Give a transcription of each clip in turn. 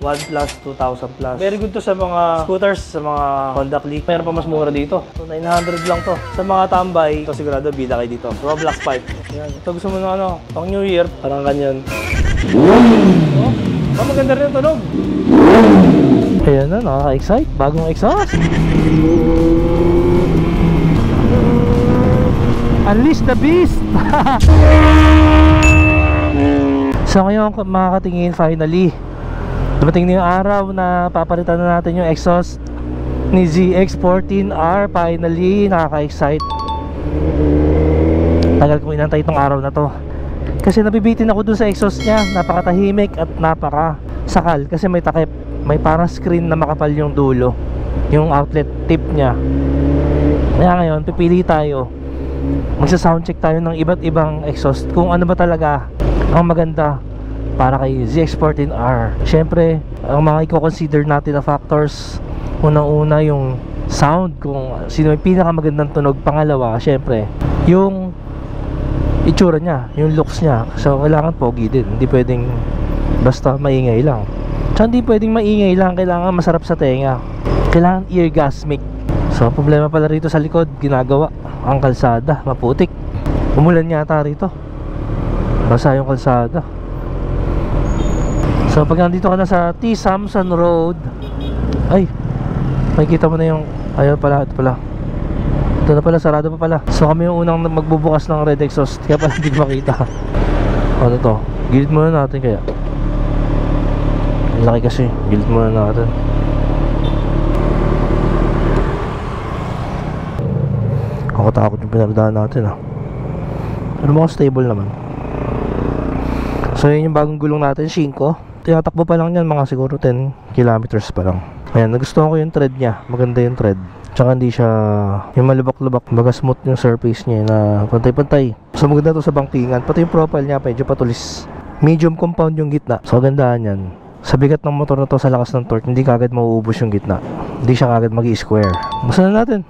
1 plus, 2,000 plus. Very good to sa mga scooters, sa mga Honda Click. Mayroon pa mas mura dito. So, 900 lang to. Sa mga tambay, ito sigurado bida kayo dito. Roblox pipe. Yan. Ito gusto mo na ano, pang New Year, parang ganyan. Oh, maganda rin ang tunog. Ayan na, nakaka-excite. Bagong exhaust. Unleash the beast! So ngayon mga katingin, finally dumating na yung araw na papalitan na natin yung exhaust ni ZX14R. Finally, nakaka-excite. Tagal kong inantay itong araw na to kasi nabibitin ako dun sa exhaust niya. Napakatahimik at napakasakal kasi may takip, may parang screen na makapal yung dulo, yung outlet tip niya. Kaya ngayon pipili tayo, magsa-soundcheck tayo ng iba't ibang exhaust kung ano ba talaga ang maganda para kay ZX14R. Syempre, ang mga i-consider natin na factors, unang-una yung sound, kung sino yung pinakamagandang tunog. Pangalawa, syempre, yung itsura niya, yung looks niya. So, kailangan pogi din. Hindi pwedeng basta maingay lang. So, hindi pwedeng maingay lang. Kailangan masarap sa tenga. Kailangan eargasmic. So, problema pala rito sa likod, ginagawa ang kalsada, maputik. Umulan yata rito. Basa yung kalsada. So pag nandito ka na sa T. Samson Road, ay, makikita mo na yung, ayun pala, ito pala. Ito na pala, sarado pa pala. So kami yung unang magbubukas ng red exhaust, kaya pala hindi makita. Ano to? Gilid muna natin kaya. Laki kasi, gilid muna natin. Ako takot yung pinagdaan natin Pero mga stable naman. So yun yung bagong gulong natin, Shinko. Tinatakbo pa lang yan, mga siguro 10 kilometers pa lang. Ayan, nagustuhan ko yung tread niya. Maganda yung tread. Tsaka hindi siya yung malubak-lubak. Baga smooth yung surface niya na pantay-pantay. So maganda to sa bangkingan. Pati yung profile niya, medyo patulis. Medium compound yung gitna. So gandaan yan. Sa bigat ng motor na to, sa lakas ng torque, hindi kagad mauubos yung gitna. Hindi siya kagad mag-i-square. Basta na natin.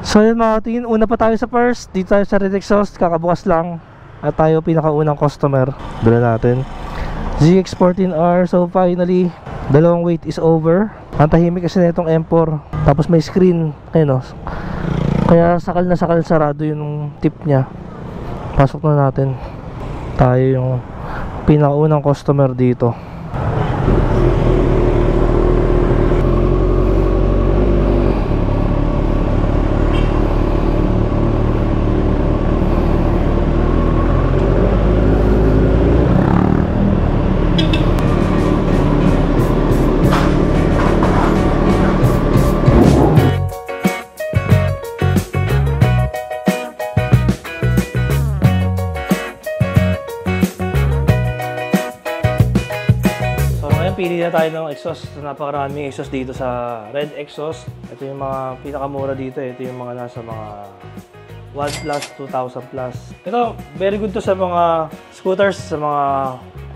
So yun mga tingin, una pa tayo sa first. Dito tayo sa red exhaust, kakabukas lang. At tayo pinakaunang customer. Dala natin ZX14R. So finally, dalawang wait is over. Ang tahimik kasi na itong M4. Tapos may screen, ayun kaya sakal na sakal, sarado yung tip nya. Pasok na natin. Tayo yung pinakaunang customer dito. Pili na tayo ng exhaust. Napakaraming exhaust dito sa red exhaust. Ito yung mga pinakamura dito. Ito yung mga nasa mga 1 plus, 2,000 plus. Ito, very good to sa mga scooters, sa mga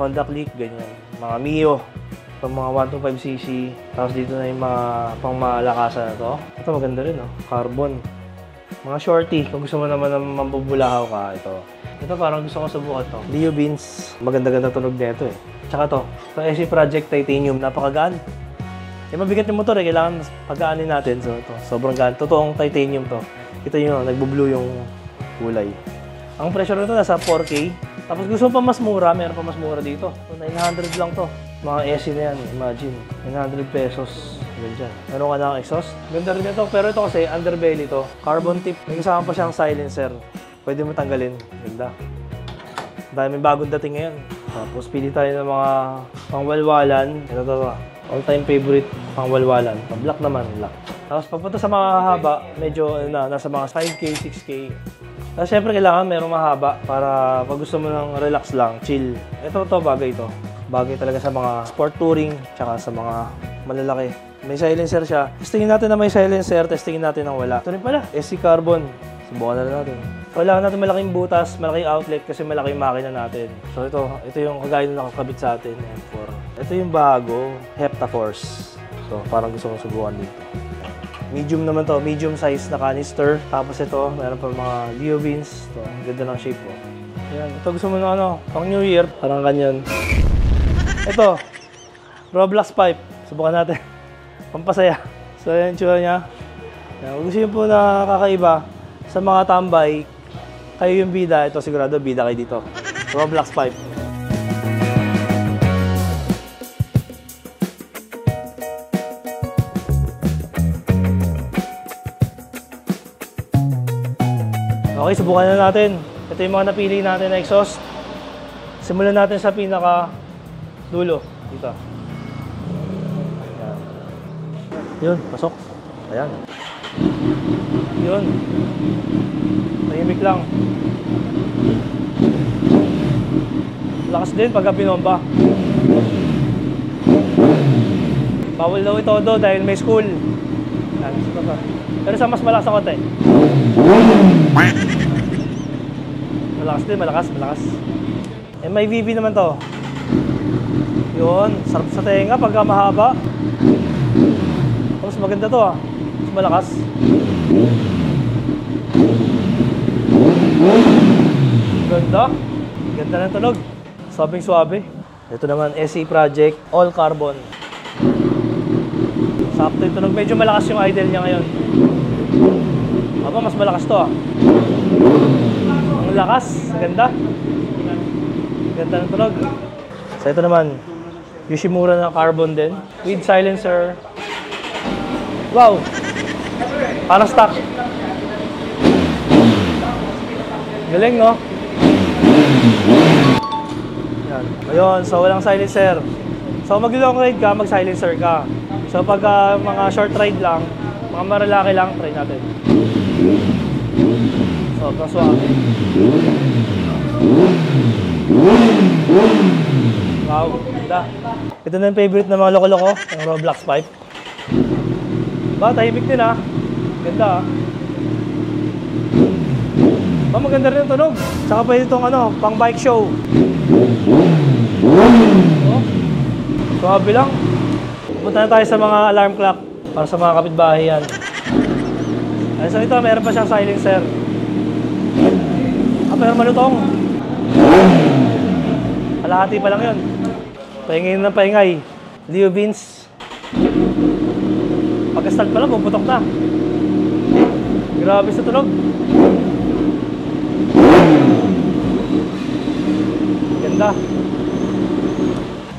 Honda Click, ganyan. Mga Mio, pang mga 125cc. Tapos dito na yung mga pang malakasan na to. Ito maganda rin, carbon. Mga shorty, kung gusto mo naman na mambubulahaw ka, ito. Ito parang gusto ko subukan to. Leo Beans, maganda-ganda tunog nito Tsaka to SC Project Titanium, napakagaan. Mabigat yung motor kailangan pagaanin natin. So ito, sobrang gaan. Totoong titanium to. Ito yung nagbo-blue yung kulay. Ang presyo nito nasa 4K. Tapos gusto pa mas mura, meron pa mas mura dito. So, 900 lang to. Mga SC na yan, imagine. 900 pesos. Ganyan. Meron ka na ang exhaust. Ganda rin ito, pero ito kasi underbelly to. Carbon tip. May kasama pa siyang silencer. Pwede mo tanggalin. Ganda. Dahil may bagong dating ngayon. Tapos pili tayo ng mga pangwalwalan. Ito to. All-time favorite pangwalwalan. Black naman, black. Tapos pagpunta sa mga haba, medyo nasa mga 5K, 6K. Tapos syempre kailangan merong mahaba para pag gusto mo ng relax lang, chill. Ito bagay to. Bagay talaga sa mga sport touring, tsaka sa mga malalaki. May silencer siya. Testingin natin na may silencer, testingin natin na wala. Ito rin pala, SC Carbon. Subukan na natin. Kailangan natin malaking butas, malaking outlet kasi malaking makina natin. So ito yung kagaya na nakakabit sa atin, M4. Ito yung bago, Heptaforce. So parang gusto kong subukan dito. Medium naman to, medium size na canister. Tapos ito, meron pa mga Leo Beans. Ito, ang ganda ng shape po. Yan. Ito gusto mo na ano, pang New Year. Parang ganyan. Ito, Roblox pipe. Subukan natin. Pampasaya. So, yan yung tsura niya. Yan. Kung gusto nyo po na kakaiba sa mga tambay, kayo yung bida. Ito sigurado, bida kayo dito. Roblox pipe. Okay, subukan na natin. Ito yung mga napili natin na exhaust. Simulan natin sa pinaka dulo. Dito. Ayan. Yun, pasok. Ayan. Yun. Tahimik lang. Lakas din pagka binomba. Bawal daw ito do dahil may school. Ayan, pero sa mas malakas na konti. Malakas din, malakas. MIVV naman to. Yun, sarap sa tenga pagka mahaba. Mas maganda to mas malakas. Ganda ng tunog. Sabing suabe. Ito naman, SE Project All Carbon. Sakto yung tunog, medyo malakas yung idle niya ngayon. Mas malakas to Ang lakas, ganda. Ganda ng tunog. So ito naman, Yoshimura na carbon din. With silencer. Wow! Parang stock. Galing, no? Yan. Ayun, so walang silencer. So mag-long ride ka, mag-silencer ka. So pag mga short ride lang, mga malalaki lang, try natin. So, kaswa. Wow, ganda. Ito na yung favorite ng mga loko-loko, yung Roblox pipe. Tahimik din Ganda maganda rin yung tunog. Tsaka pwede itong pang bike show. Suwabe lang. Punta na tayo sa mga alarm clock para sa mga kapitbahay yan. So ito, meron pa siyang silencer. Pero malutong. Kalahati pa lang yun. Paingay ng paingay. Leo Vince. Pagka-start pa lang, puputok na. Grabe sa tunog.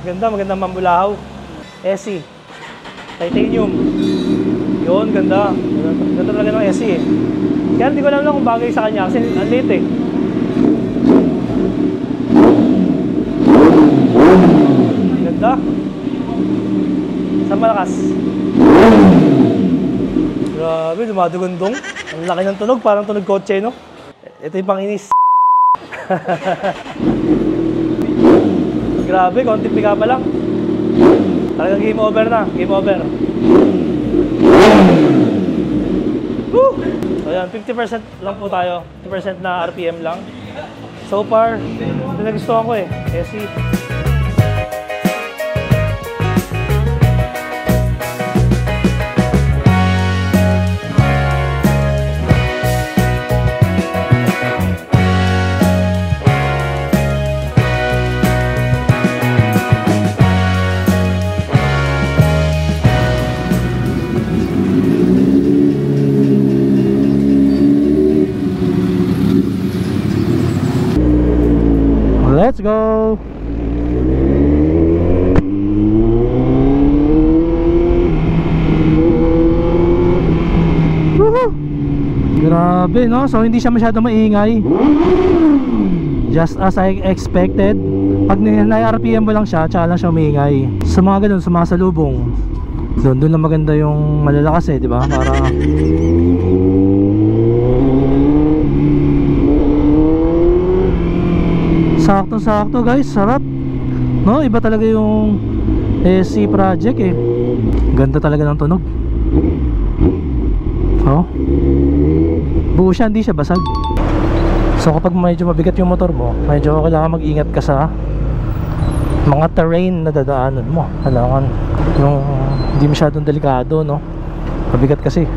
Ganda. Magandang mambulahaw. SE. Titanium. Yun, ganda. Ganda talaga ng SE Kaya hindi ko alam kung bagay sa kanya kasi ang liit Ganda. Sa malakas. Grabe, dumadugundong. Ang laki ng tunog, parang tunog kotse, no? Ito yung panginis. Grabe, konti pika pa lang. Talagang game over na. Game over. Woo! So yan, 50% lang po tayo. 50% na RPM lang. So far, ito nagustuhan ko SE. Let's go! Woohoo! Grabe, no? So hindi siya masyado maingay. Just as I expected. Pag na-RPM mo lang siya, tsaka lang siya maingay. Sa mga ganun, sa mga salubong, doon lang maganda yung malalakas di ba? Para sakto guys, sarap. No, iba talaga yung SE Project Ganda talaga ng tunog. Buo siya, hindi siya basag. So kapag medyo mabigat yung motor mo, medyo kailangan mag-ingat ka sa mga terrain na dadaanan mo. Kailangan yung hindi masyadong delikado, no? Mabigat kasi.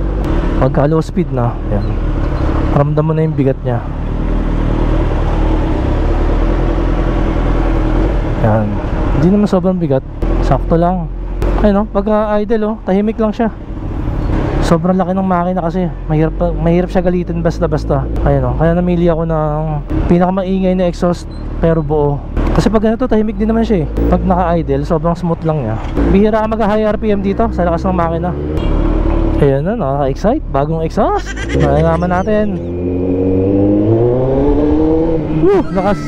Pagka low speed na, yan, ramdam mo na yung bigat niya. Yan. Hindi naman sobrang bigat. Sakto lang. Ayun, pagka idle, tahimik lang siya. Sobrang laki ng makina kasi mahirap siya galitin basta-basta. Ayun, kaya namili ako ng pinakamaingay na exhaust pero buo. Kasi pag ganito, tahimik din naman siya eh. Pag naka-idle, sobrang smooth lang niya. Bihira ka mag-high RPM dito sa lakas ng makina. Ayan na, nakaka-excite. Bagong exhaust. Malalaman natin. Lakas.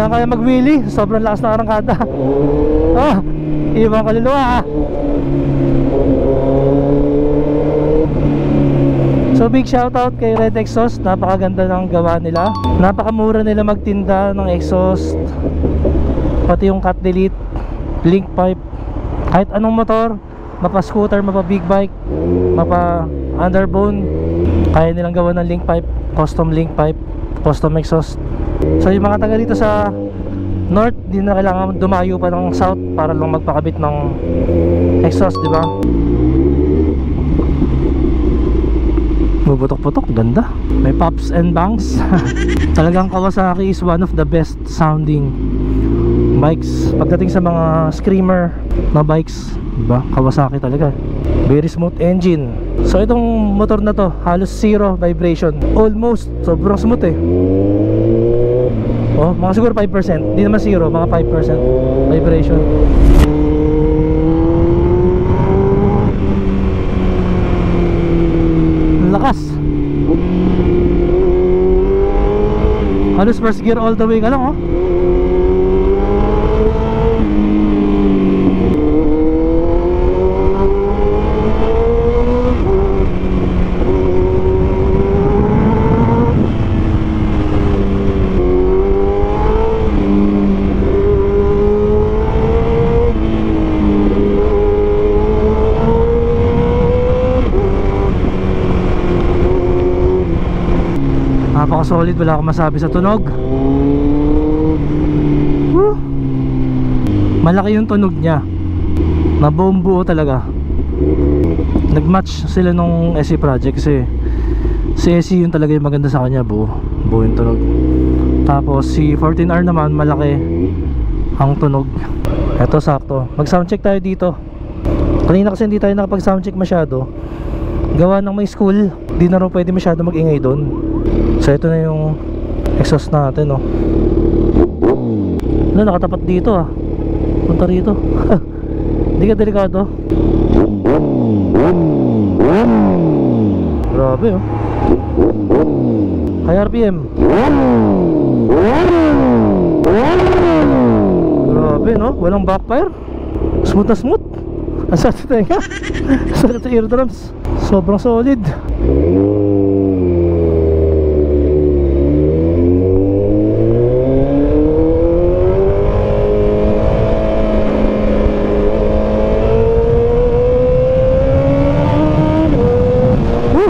Kaya mag-wheelie. Sobrang lakas na arangkada. Ibang kaluluwa. So big shoutout kay Red Exhaust. Napakaganda ng gawa nila. Napakamura nila magtinda ng exhaust. Pati yung cut delete, link pipe. Kahit anong motor, mapa scooter, mapa big bike, mapa underbone, kaya nilang gawa ng link pipe, custom link pipe, custom exhaust. So yung mga taga dito sa north, di na kailangan dumayo pa ng south para lang magpakabit ng exhaust, di ba? Bubutok-putok, ganda. May pops and bangs. Talagang Kawasaki is one of the best sounding bikes pagdating sa mga screamer na bikes, diba? Kawasaki talaga. Very smooth engine. So itong motor na to, halos zero vibration. Almost, sobrang smooth eh. Mga siguro 5%. Hindi naman zero, mga 5% vibration. Lakas. Halos first gear all the way ka lang Napaka-solid, wala akong masabi sa tunog. Malaki yung tunog niya. Nabuong buo talaga. Nag-match sila nung SE project kasi si SE yung talaga yung maganda sa kanya, buo yung tunog. Tapos si 14R naman, malaki ang tunog. Eto sakto. Mag-soundcheck tayo dito. Kanina kasi hindi tayo nakapag soundcheck masyado. Gawa ng may school, di na rin pwede masyado mag-ingay doon. So ito na yung exhaust natin, nakatapat dito punta rito. Hindi ka delikado. Grabe high RPM. Grabe walang backfire. Smooth na smooth. Ang sakit na nga. Sakit sa eardrums. Sobrang solid.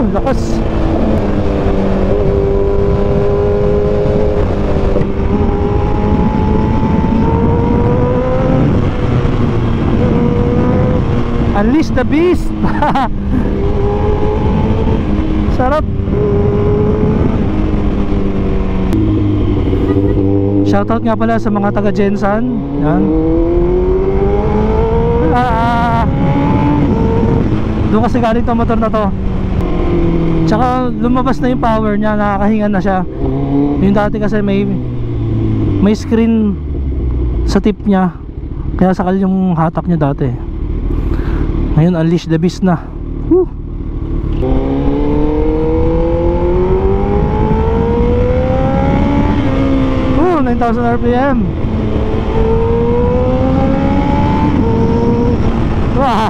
Lakas. Unleash the beast. Sarap. Shoutout nga pala sa mga taga Jensan. Yan. Doon kasi galing tong motor na to. Tsaka lumabas na yung power niya, nakakahinga na siya. Yung dati kasi may screen sa tip niya, kaya sakal yung hatak niya dati. Ngayon unleash the beast na. 9,000 RPM. Wow.